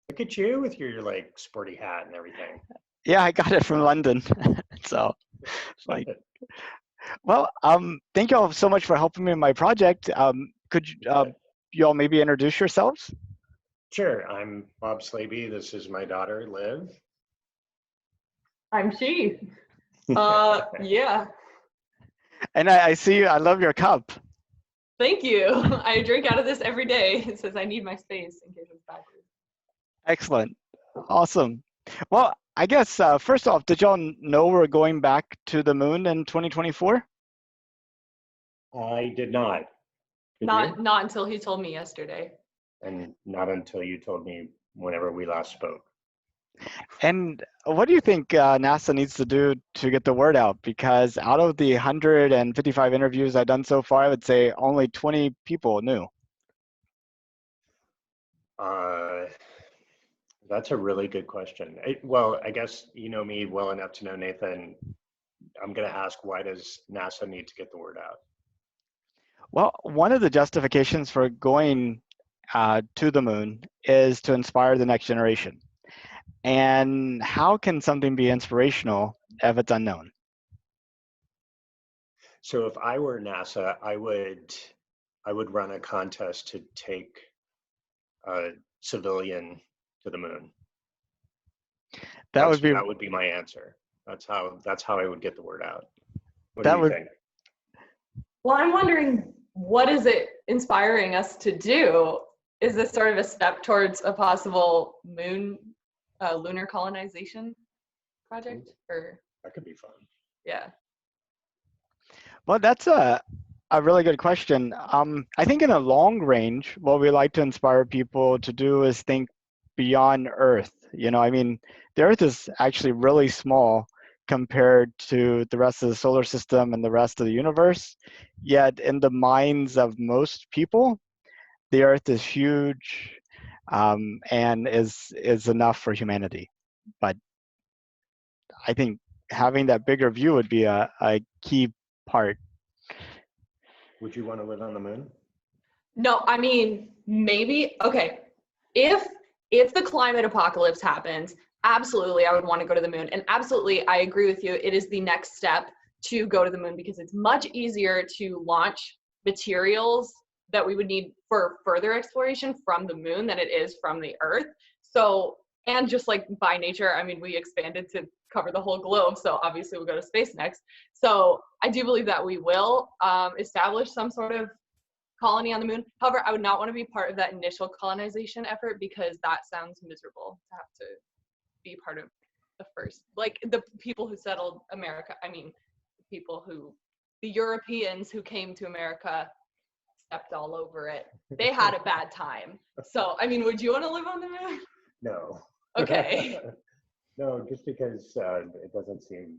Look at you with your like sporty hat and everything. Yeah, I got it from London. So, like, well, thank you all so much for helping me in my project. Could you all maybe introduce yourselves? Sure, I'm Bob Slaby. This is my daughter, Liv. I'm she. Yeah. And I see you. I love your cup. Thank you. I drink out of this every day. It says I need my space in case it's backwards. Excellent. Awesome. Well, I guess first off, did y'all know we're going back to the moon in 2024? I did not. Did Not until he told me yesterday. and not until you told me whenever we last spoke. And what do you think NASA needs to do to get the word out? Because out of the 155 interviews I've done so far, I would say only 20 people knew. Uh, that's a really good question. Well, I guess you know me well enough to know, Nathan. I'm going to ask, why does NASA need to get the word out? Well, one of the justifications for going to the moon is to inspire the next generation. And how can something be inspirational if it's unknown? So if I were NASA, I would run a contest to take a civilian to the moon. That would be That would be my answer. That's how I would get the word out. What do that you would think? Well, I'm wondering, what is it inspiring us to do? Is this sort of a step towards a possible moon, lunar colonization project? Or That could be fun. yeah. well, that's a really good question. I think in a long range, what we like to inspire people to do is think beyond Earth. You know, I mean, the Earth is actually really small compared to the rest of the solar system and the rest of the universe. Yet, in the minds of most people, the Earth is huge and is enough for humanity. But I think having that bigger view would be a key part. Would you want to live on the moon? No, I mean, maybe, okay. If the climate apocalypse happens, absolutely I would want to go to the moon. And absolutely I agree with you. It is the next step to go to the moon because it's much easier to launch materials that we would need for further exploration from the moon than it is from the Earth. So, and just like by nature, I mean, we expanded to cover the whole globe. So obviously we'll go to space next. So I do believe that we will establish some sort of colony on the moon. However, I would not want to be part of that initial colonization effort because that sounds miserable to have to be part of the first, like the people who settled America. I mean, the Europeans who came to America stepped all over it. They had a bad time. So, I mean, would you want to live on the moon? No. Okay. No, just because it doesn't seem,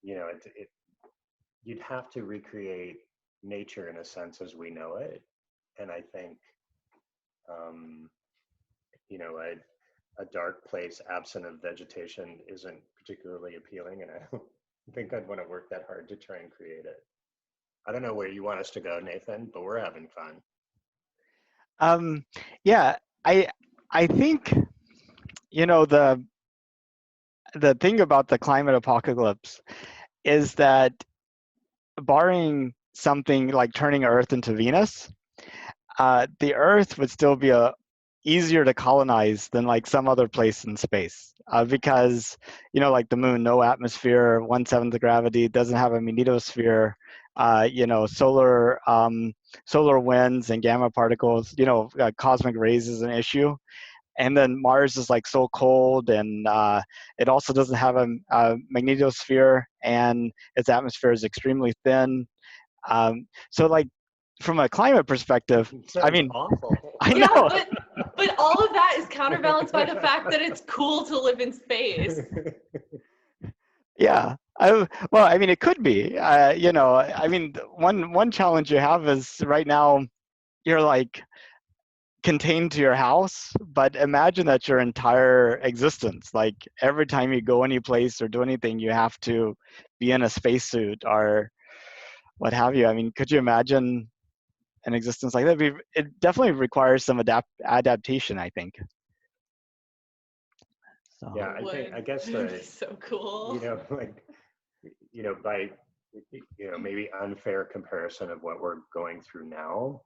you'd have to recreate nature in a sense as we know it. And I think, um, a dark place absent of vegetation isn't particularly appealing. And I don't think I'd want to work that hard to try and create it. I don't know where you want us to go, Nathan, but we're having fun. Yeah, I think the thing about the climate apocalypse is that barring something like turning Earth into Venus, the Earth would still be easier to colonize than like some other place in space because like the moon, no atmosphere, 1/7 of gravity, doesn't have a magnetosphere. Solar winds and gamma particles, cosmic rays is an issue. And then Mars is like so cold, and it also doesn't have a magnetosphere, and its atmosphere is extremely thin. So like from a climate perspective, I mean, awful. I Yeah, know. but all of that is counterbalanced by the fact that it's cool to live in space. Yeah. Well, I mean, it could be. I mean, one challenge you have is right now you're like contained to your house, but imagine that your entire existence, like every time you go any place or do anything, you have to be in a spacesuit or what have you. I mean, could you imagine an existence like that? It definitely requires some adaptation, I think. So Yeah, I guess It would be so cool. like, by, maybe unfair comparison of what we're going through now.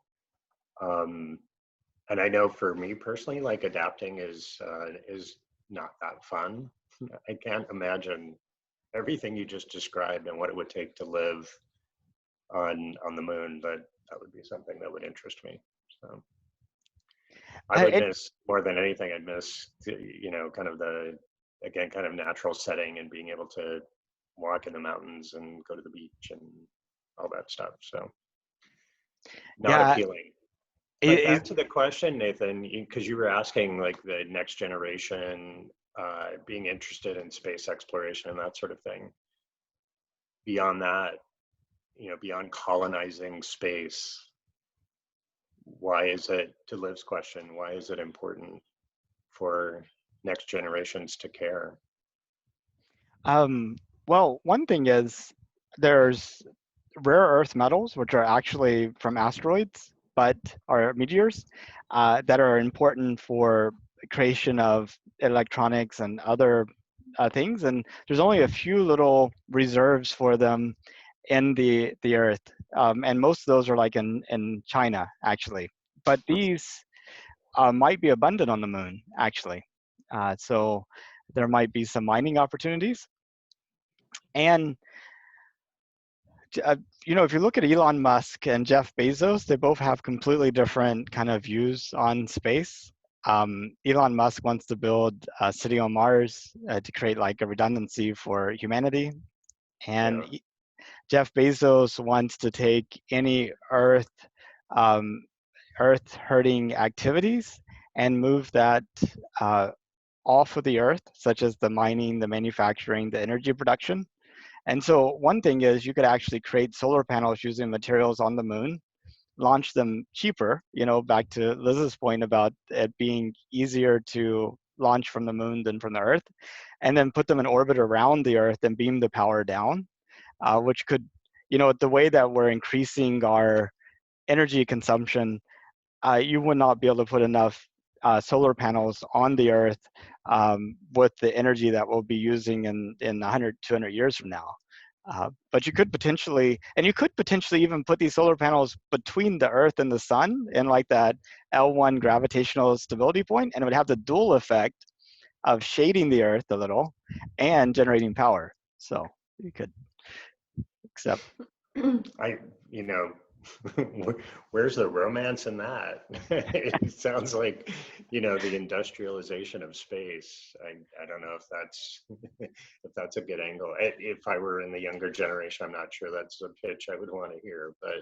And I know for me personally, like adapting is not that fun. I can't imagine everything you just described and what it would take to live on the moon, but that would be something that would interest me. So I would it, miss more than anything. I'd miss, kind of kind of natural setting and being able to walk in the mountains and go to the beach and all that stuff. So not yeah, appealing. But it, back to the question, Nathan, because you were asking like the next generation being interested in space exploration and that sort of thing. Beyond that, beyond colonizing space, why is it, to Liv's question, why is it important for next generations to care? well, one thing is there's rare earth metals, which are actually from asteroids, but are meteors, that are important for creation of electronics and other things. And there's only a few little reserves for them in the earth, and most of those are like in China actually. But these might be abundant on the moon actually. So there might be some mining opportunities. And if you look at Elon Musk and Jeff Bezos, they both have completely different kind of views on space. Elon Musk wants to build a city on Mars to create like a redundancy for humanity, and Yeah, Jeff Bezos wants to take any um, Earth hurting activities and move that off of the Earth, such as the mining, the manufacturing, the energy production. And so one thing is you could actually create solar panels using materials on the moon, launch them cheaper, back to Liz's point about it being easier to launch from the moon than from the Earth, and then put them in orbit around the Earth and beam the power down, which could, the way that we're increasing our energy consumption, you would not be able to put enough solar panels on the Earth with the energy that we'll be using in 100, 200 years from now. But you could potentially even put these solar panels between the Earth and the Sun in like that L1 gravitational stability point, and it would have the dual effect of shading the Earth a little and generating power. So you could accept. I, where's the romance in that? It sounds like, the industrialization of space. I don't know if that's if that's a good angle. If I were in the younger generation, I'm not sure that's a pitch I would want to hear, but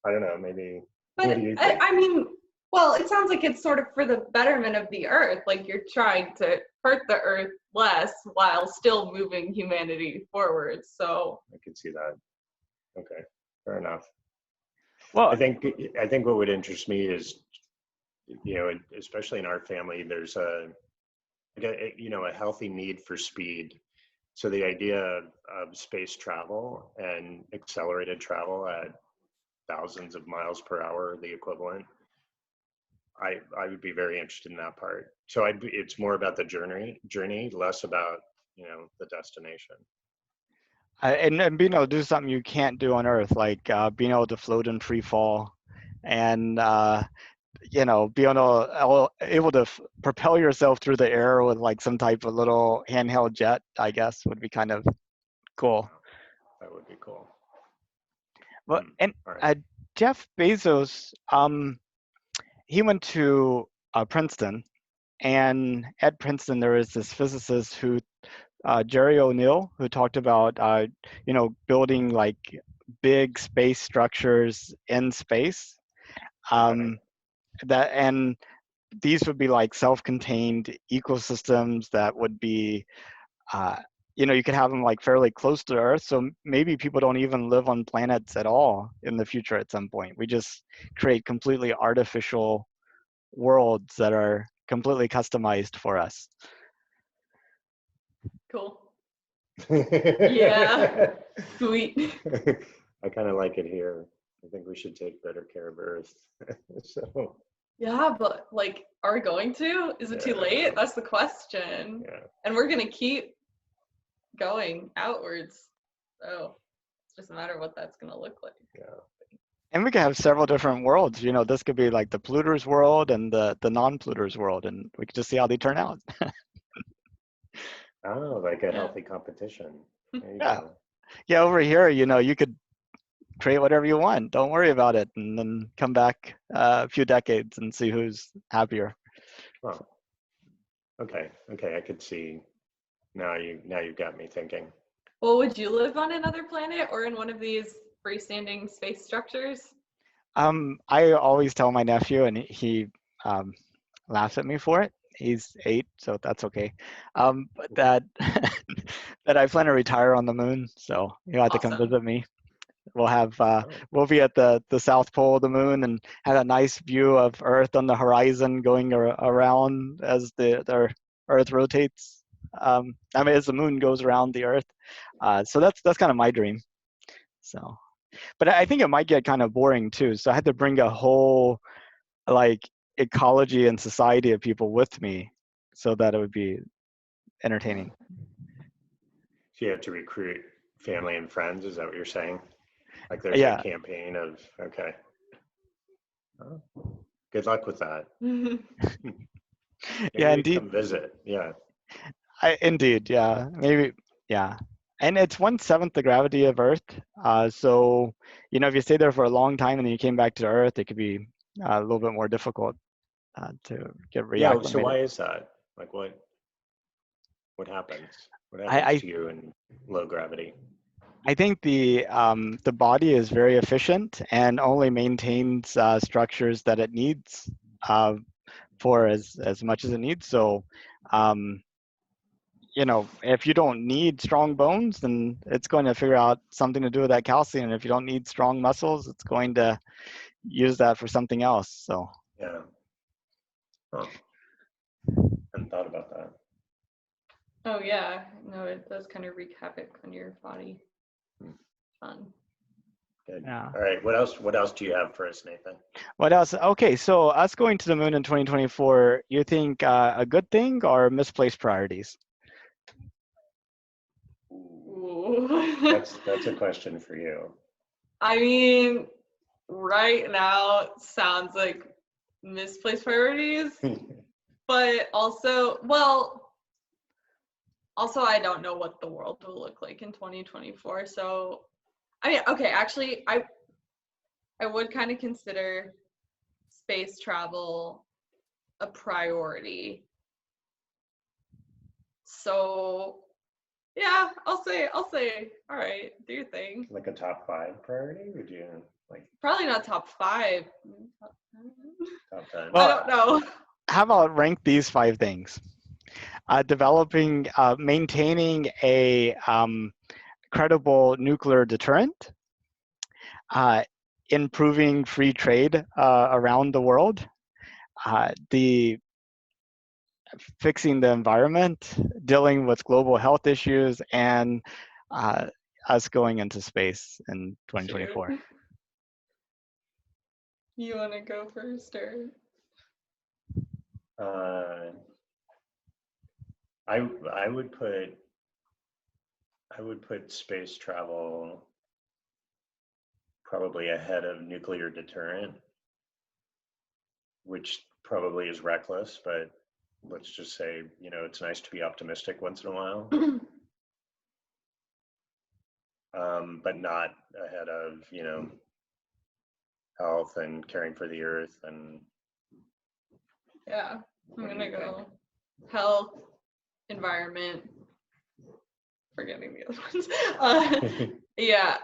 I don't know, maybe. What But do you think? I mean, well, it sounds like it's sort of for the betterment of the Earth. Like you're trying to hurt the Earth less while still moving humanity forward. So I could see that. Okay, fair enough. Well, I think what would interest me is, especially in our family, there's a healthy need for speed. So the idea of space travel and accelerated travel at thousands of miles per hour, the equivalent, I would be very interested in that part. So it's more about the journey, less about, the destination. and being able to do something you can't do on Earth, like being able to float in free fall, and being able to propel yourself through the air with like some type of little handheld jet, I guess, would be kind of cool. That would be cool. But and All right. Jeff Bezos, he went to Princeton, and at Princeton there is this physicist who Jerry O'Neill, who talked about building like big space structures in space. Got it. That and these would be like self-contained ecosystems that would be, uh, you could have them like fairly close to Earth. So maybe people don't even live on planets at all in the future at some point. We just create completely artificial worlds that are completely customized for us. cool. Yeah. Sweet. I kind of like it here. I think we should take better care of Earth. So Yeah, but like, are we going to? Is it too Yeah. late? That's the question. Yeah. And we're gonna keep going outwards. So it's just a matter of what that's gonna look like. Yeah. And we could have several different worlds. You know, this could be like the polluters world and the non-polluters world, and we could just see how they turn out. Oh, like a Yeah. healthy competition. There you Yeah. go. Yeah, over here, you know, you could create whatever you want. Don't worry about it, and then come back a few decades and see who's happier. Oh. Okay. Okay. I could see. Now you've got me thinking. Well, would you live on another planet or in one of these freestanding space structures? I always tell my nephew, and he laughs at me for it. He's 8, so that's okay. But that that I plan to retire on the moon, so you'll have to come Awesome. visit me. We'll have Oh. we'll be at the South Pole of the moon and have a nice view of Earth on the horizon going around as the Earth rotates. I mean, as the moon goes around the Earth. So that's kind of my dream. So, but I think it might get kind of boring too. So I had to bring a whole like ecology and society of people with me, so that it would be entertaining. So you have to recruit family and friends. Is that what you're saying? Like there's Yeah, a campaign of, okay. Oh, good luck with that. yeah, Maybe we indeed. come visit. Yeah. Indeed, yeah, maybe, yeah. And it's 1/7 the gravity of Earth. So, you know, if you stay there for a long time and then you came back to Earth, it could be a little bit more difficult to get Yeah. So reacclimated. why is that? Like what happens? What I, happens I, to you in low gravity? I think the body is very efficient and only maintains structures that it needs for as much as it needs. So, um, you know, if you don't need strong bones, then it's going to figure out something to do with that calcium. And if you don't need strong muscles, it's going to use that for something else. So Yeah. Huh. Hadn't thought about that. Oh yeah, no, it does kind of wreak havoc on your body. Hmm. Fun. Good. yeah. All right. What else do you have for us, Nathan? What else? Okay, so us going to the moon in 2024, you think a good thing or misplaced priorities? Ooh. That's a question for you. I mean, right now it sounds like misplaced priorities, but also, well, also I don't know what the world will look like in 2024. So, I mean, okay, actually, I would kind of consider space travel a priority. So, yeah, I'll say, all right, do your thing. Like a top 5 priority? Would you like Probably not top 5. top 10? I don't know. How about rank these 5 things? Maintaining a credible nuclear deterrent, improving free trade around the world, the fixing the environment, dealing with global health issues, and us going into space in 2024. Shoot. You want to go first, or? I would put space travel probably ahead of nuclear deterrent, which probably is reckless, but let's just say, you know, it's nice to be optimistic once in a while. But not ahead of, you know, health and caring for the earth and Yeah, I'm what do gonna you go think? health, environment, forgetting the other ones. Yeah.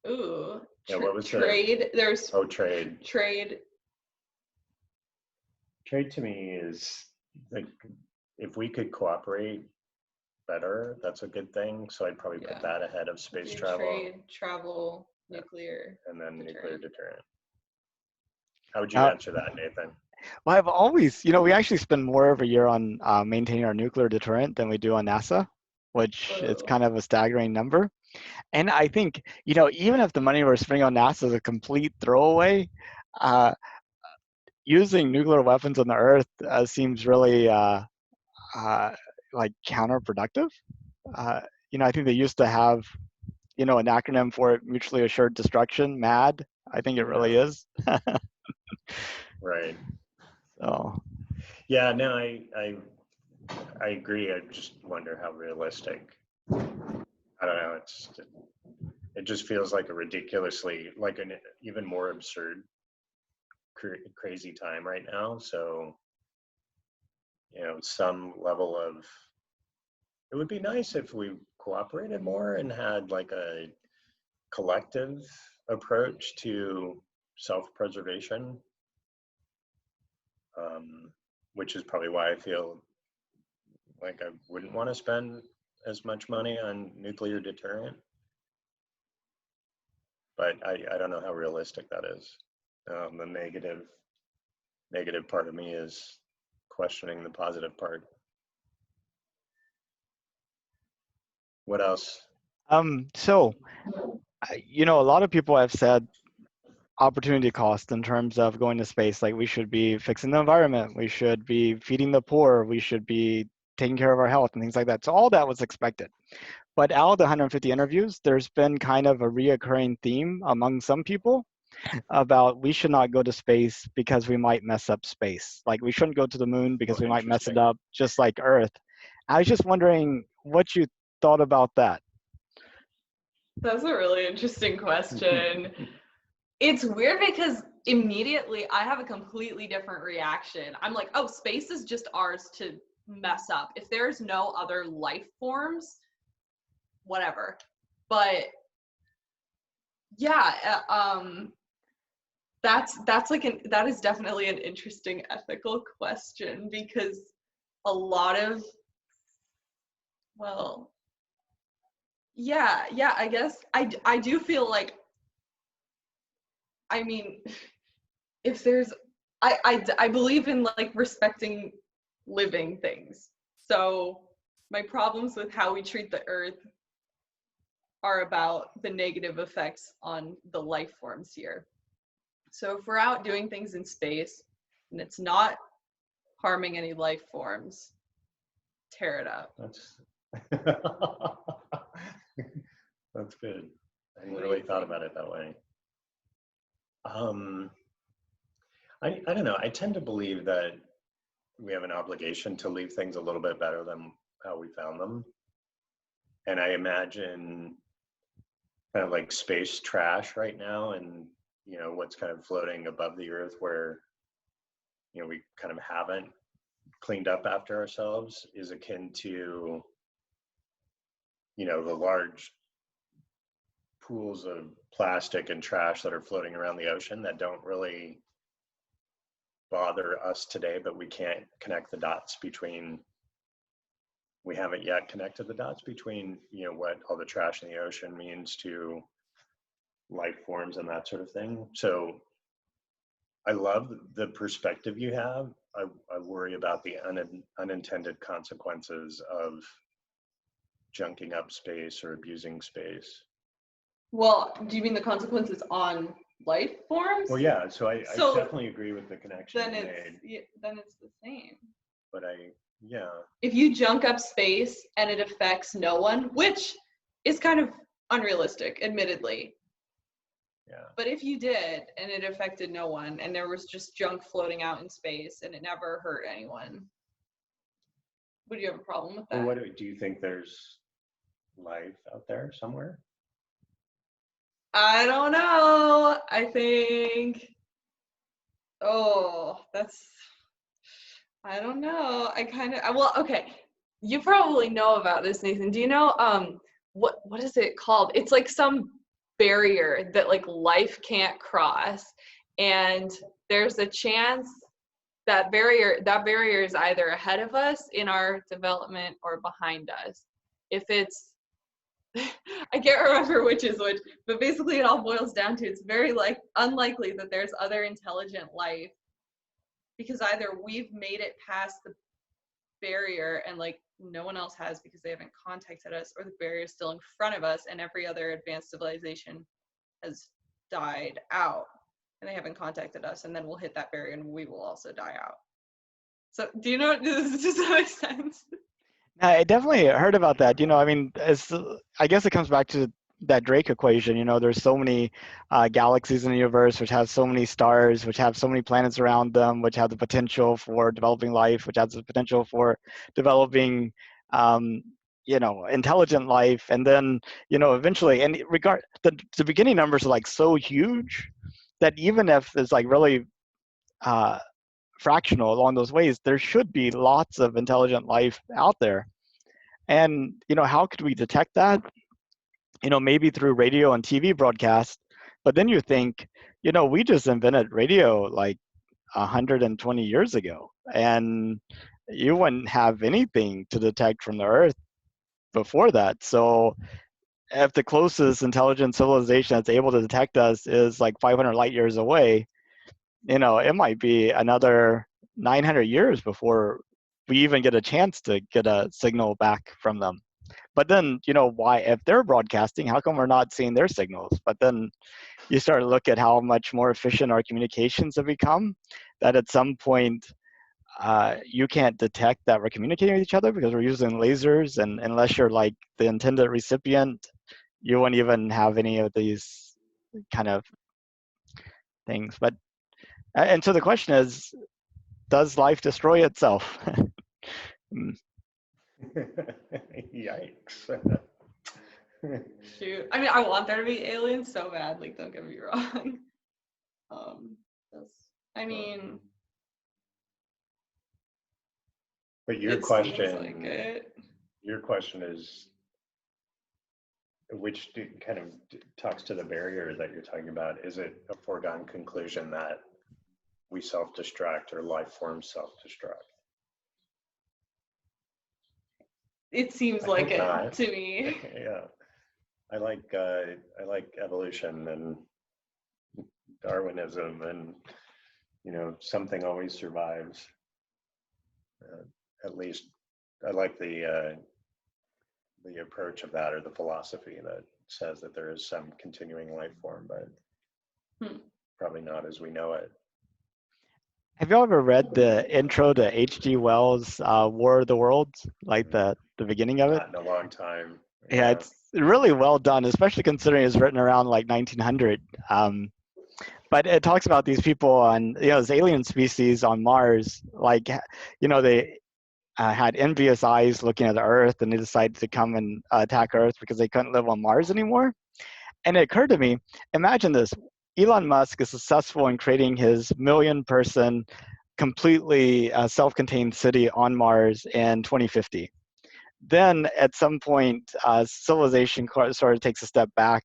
Ooh. Yeah, what was the- trade? There's Oh, trade. trade. Trade to me is like if we could cooperate better, that's a good thing. So I'd probably put Yeah. that ahead of space Free travel trade, travel, Yeah. nuclear. and then nuclear deterrent. deterrent. How would you Uh, answer that, Nathan? Well, I've always, you know, we actually spend more of a year on maintaining our nuclear deterrent than we do on NASA, which is Whoa. kind of a staggering number. And I think, you know, even if the money we're spending on NASA is a complete throwaway, uh, using nuclear weapons on the Earth seems really like counterproductive. Uh, I think they used to have, an acronym for it, mutually assured destruction, MAD. I think it really Yeah. is. Right. So, Yeah, no, I agree. I just wonder how realistic. I don't know. It just feels like a ridiculously, like an even more absurd, crazy time right now. So, some level of, it would be nice if we cooperated more and had like a collective approach to self-preservation, which is probably why I feel like I wouldn't want to spend as much money on nuclear deterrent. But I don't know how realistic that is. The negative part of me is questioning the positive part. What else? so a lot of people have said opportunity cost in terms of going to space. Like, we should be fixing the environment, we should be feeding the poor, we should be taking care of our health and things like that. So all that was expected. But out of the 150 interviews, there's been kind of a reoccurring theme among some people about we should not go to space because we might mess up space. Like, we shouldn't go to the moon because Oh, we might mess it interesting. up, just like Earth. I was just wondering what you thought about that. That's a really interesting question. It's weird because immediately I have a completely different reaction. I'm like, oh, space is just ours to mess up. If there's no other life forms, whatever. But yeah, that is definitely an interesting ethical question, because a lot of, well, yeah, I guess I do feel like, I mean, if there's, I believe in like respecting living things. So my problems with how we treat the earth are about the negative effects on the life forms here. So if we're out doing things in space and it's not harming any life forms, tear it up. That's that's good. I hadn't What do really you thought think? about it that way. Um, I don't know. I tend to believe that we have an obligation to leave things a little bit better than how we found them. And I imagine kind of like space trash right now, and what's kind of floating above the earth, where we kind of haven't cleaned up after ourselves, is akin to the large pools of plastic and trash that are floating around the ocean that don't really bother us today, but we can't connect the dots between, we haven't yet connected the dots between what all the trash in the ocean means to life forms and that sort of thing. So I love the perspective you have. I worry about the unintended consequences of junking up space or abusing space. Well, do you mean the consequences on life forms? Well, yeah. So I So definitely agree with the connection then you it's made, then it's the same. but yeah, If you junk up space and it affects no one, which is kind of unrealistic, admittedly. yeah. But if you did and it affected no one and there was just junk floating out in space and it never hurt anyone, would you have a problem with Well, that? what do you think? There's life out there somewhere? I don't know. I think, oh, I don't know. Well, okay. You probably know about this, Nathan. Do you know what is it called? It's like some barrier that like life can't cross. And there's a chance that barrier is either ahead of us in our development or behind us. If it's I can't remember which is which, but basically it all boils down to it's very unlikely that there's other intelligent life, because either we've made it past the barrier and like no one else has because they haven't contacted us, or the barrier is still in front of us and every other advanced civilization has died out. and they haven't contacted us, and then we'll hit that barrier and we will also die out. So do you know, does that make sense? I definitely heard about that. I mean, I guess it comes back to that Drake equation. There's so many galaxies in the universe, which has so many stars, which have so many planets around them, which have the potential for developing life, which has the potential for developing, intelligent life. And then, eventually, and the beginning numbers are like so huge that even if it's like really fractional along those ways, there should be lots of intelligent life out there. And how could we detect that? Maybe through radio and TV broadcast. But then you think, we just invented radio like 120 years ago, and you wouldn't have anything to detect from the Earth before that. So if the closest intelligent civilization that's able to detect us is like 500 light years away, it might be another 900 years before we even get a chance to get a signal back from them. But then, why, if they're broadcasting, how come we're not seeing their signals? But then you start to look at how much more efficient our communications have become, that at some point you can't detect that we're communicating with each other because we're using lasers, and unless you're like the intended recipient, you won't even have any of these kind of things. But and so the question is, does life destroy itself? Yikes. Shoot. I mean, I want there to be aliens so bad, like, don't get me wrong. I mean, but your it seems question, like it. your question is, which kind of talks to the barrier that you're talking about. Is it a foregone conclusion that we self-destruct or life forms self-destruct? It seems I like think it not. to me. Yeah, I like evolution and Darwinism, and something always survives. At least I like the approach of that, or the philosophy that says that there is some continuing life form, but probably not as we know it. Have you ever read the intro to H.G. Wells' War of the Worlds, like the beginning of it? Not in a long time. Yeah, it's really well done, especially considering it's written around like 1900. But it talks about these people on, this alien species on Mars, like, they had envious eyes looking at the Earth, and they decided to come and attack Earth because they couldn't live on Mars anymore. And it occurred to me, imagine this. Elon Musk is successful in creating his million-person, completely self-contained city on Mars in 2050. Then at some point, civilization sort of takes a step back,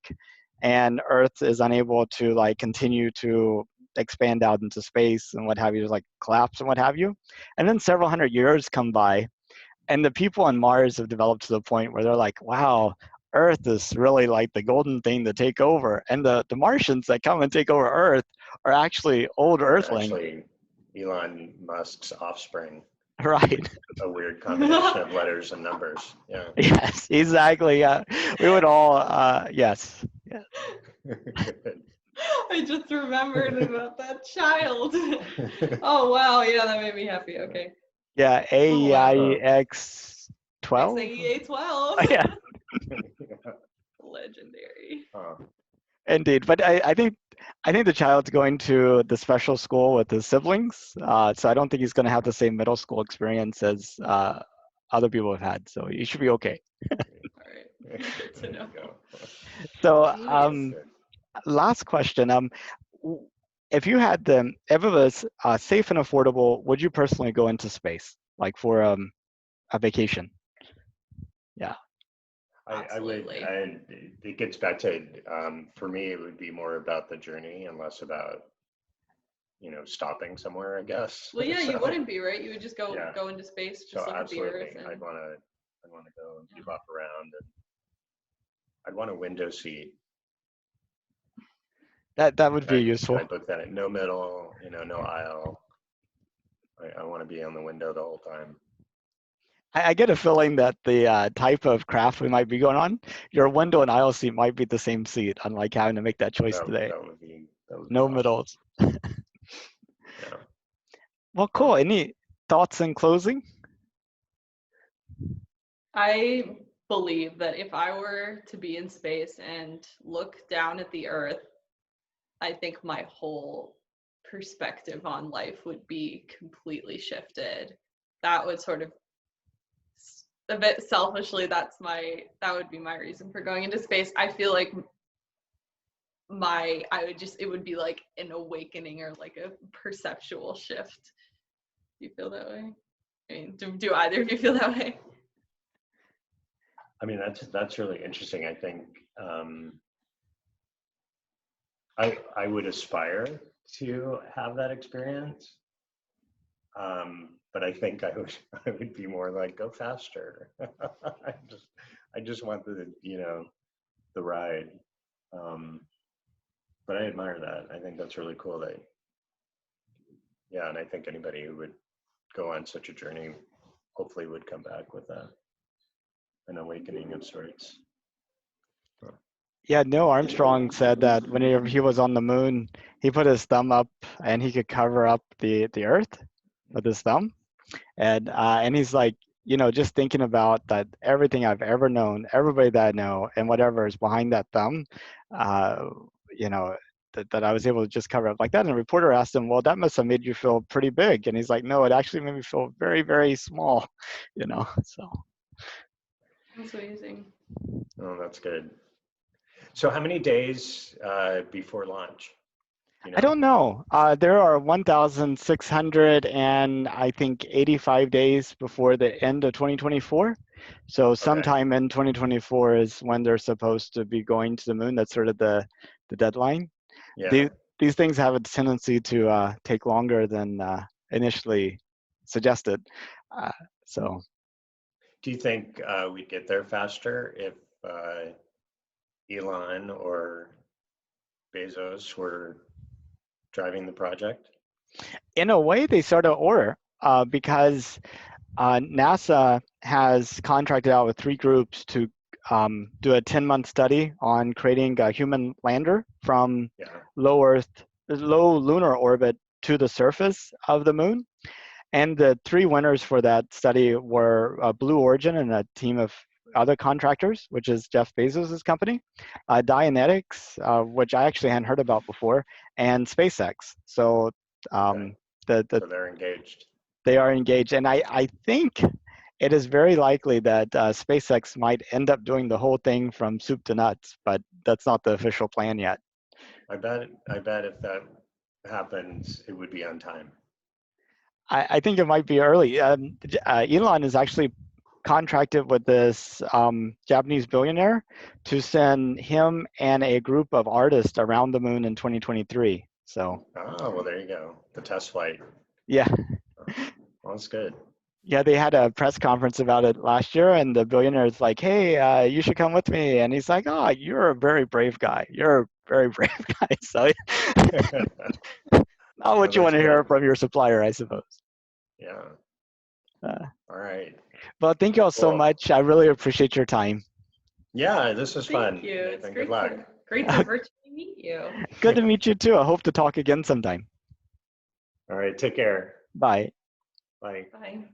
and Earth is unable to like continue to expand out into space and what have you, like collapse and what have you. And then several hundred years come by, and the people on Mars have developed to the point where they're like, wow, Earth is really like the golden thing to take over. And the Martians that come and take over Earth are actually old Earthlings. Actually, Elon Musk's offspring. Right. A weird combination of letters and numbers. Yeah. Yes, exactly. We would all, yes. Yeah. I just remembered about that child. Oh, wow. Yeah, that made me happy. Okay. Yeah, AEIX 12? XAEA 12. Yeah. Legendary. Indeed. But I think the child's going to the special school with his siblings. So I don't think he's going to have the same middle school experience as other people have had. So he should be okay. All right. Good to know. So last question. If you had them, if it was safe and affordable, would you personally go into space, like for a vacation? Yeah. I would. It gets back to, for me, it would be more about the journey and less about, stopping somewhere, I guess. Well, yeah, you wouldn't be, right? You would just go into space, just so look at the Earth. absolutely, I'd want to go and bebop around, and I'd want a window seat. That would be useful. I book that. No middle, no aisle. I want to be on the window the whole time. I get a feeling that the type of craft we might be going on, your window and aisle seat might be the same seat, unlike having to make that choice today. That would be no awesome. middles. Yeah. Well, cool. Any thoughts in closing? I believe that if I were to be in space and look down at the Earth, I think my whole perspective on life would be completely shifted. That would sort of, a bit selfishly, that would be my reason for going into space. I feel like it would be like an awakening or like a perceptual shift. Do you feel that way? I mean, do either of you feel that way? I mean, that's really interesting. I think I would aspire to have that experience, but I think I would be more like, go faster. I just want the ride. But I admire that. I think that's really cool. And I think anybody who would go on such a journey hopefully would come back with an awakening of sorts. Yeah, Neil Armstrong said that whenever he was on the moon, he put his thumb up and he could cover up the Earth with his thumb. And he's like, just thinking about that, everything I've ever known, everybody that I know, and whatever is behind that thumb, that I was able to just cover up like that. And a reporter asked him, well, that must have made you feel pretty big. And he's like, no, it actually made me feel very, very small, so. That's amazing. Oh, that's good. So how many days before launch? I don't know. There are 1,600 and I think 85 days before the end of 2024. So sometime in 2024 is when they're supposed to be going to the moon. That's sort of the deadline. Yeah. These things have a tendency to take longer than initially suggested. So. Do you think we'd get there faster if Elon or Bezos were driving the project? In a way, they sort of order because NASA has contracted out with 3 groups to do a 10-month study on creating a human lander from low lunar orbit to the surface of the moon. And the 3 winners for that study were Blue Origin and a team of other contractors, which is Jeff Bezos' company, Dianetics, which I actually hadn't heard about before, and SpaceX. So So they're engaged. They are engaged, and I think it is very likely that SpaceX might end up doing the whole thing from soup to nuts, but that's not the official plan yet. I bet if that happens, it would be on time. I think it might be early. Elon is actually contracted with this Japanese billionaire to send him and a group of artists around the moon in 2023. So. Oh, well, there you go. The test flight. Yeah. Well, that's good. Yeah, they had a press conference about it last year, and the billionaire is like, hey, you should come with me. And he's like, oh, you're a very brave guy. You're a very brave guy. So not what you want to hear from your supplier, I suppose. Yeah. All right. Well, thank you all so much. I really appreciate your time. Yeah, this was fun. Thank you. It's good luck. Great to virtually meet you. Good to meet you too. I hope to talk again sometime. All right. Take care. Bye. Bye. Bye.